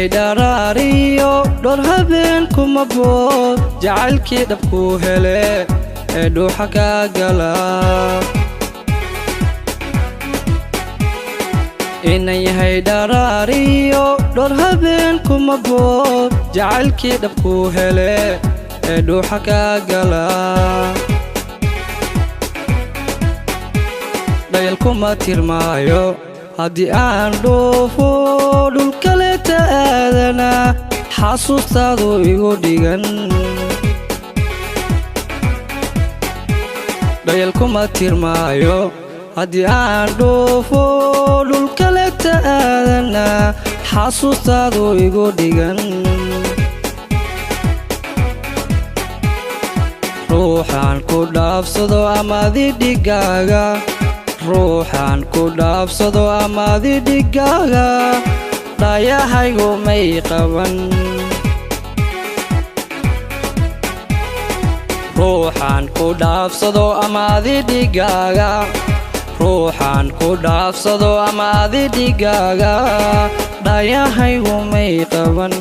yahay dharaariyo dhor habeen kuma bood jacaylkii dhabku hele ee dhuuxa ka gala inan yahay dharaariyo dhor habeen kuma bood jacaylkii dhabku hele ee dhuuxa ka gala dhayal kuma tirmaayo haddii aan dhoofo dhul kaleeta aadana xasuustaadu igu dhigan dhayal kuma tirmaayo haddii aan dhoofo dhul kaleeta aadana xasuustaadu igu dhigan ruuxaan ku dhaafsado amaadi dhigaaga ruuxaan ku dhaafsado amaadi dhigaaga dhaayahaygu may qaban ruuxaan ku dhaafsado amaadi dhigaaga ruuxaan ku dhaafsado amaadi dhigaaga dhaayahaygu may qaban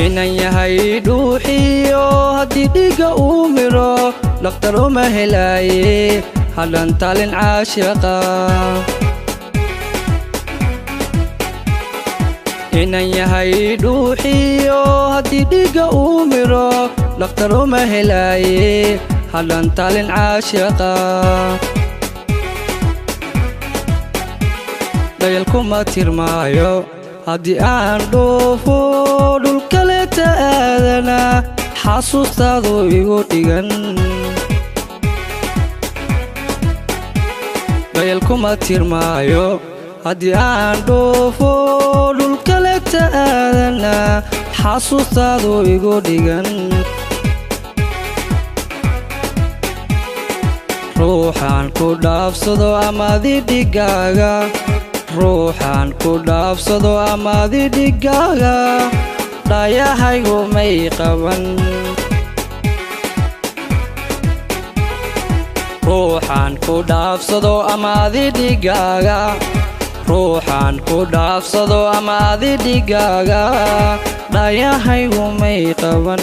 inan yahay dhuuxiyo haddii dhiga uu miro dhaqtar uma helaaye hadhan talin caashiqa inan yahay dhuuxiyo haddii dhiga uu miro dhaqtar uma helaaye hadhan talin caashiqa dhayal kuma tirmaayo haddii aan dhoofo dhul kaleeta aadana xasuustaadu igu dhigan dhayal kuma tirmaayo haddii aan dhoofo dhul kaleeta aadana xasuustaadu igu dhigan ruuxaan ku dhaafsado amaadi dhigaaga ruuxaan ku dhaafsado amaadi dhigaaga dhaayahaygu may qaban ruuxaan ku dhaafsado amaadi dhigaaga ruuxaan ku dhaafsado amaadi dhigaaga dhaayahaygu may qaban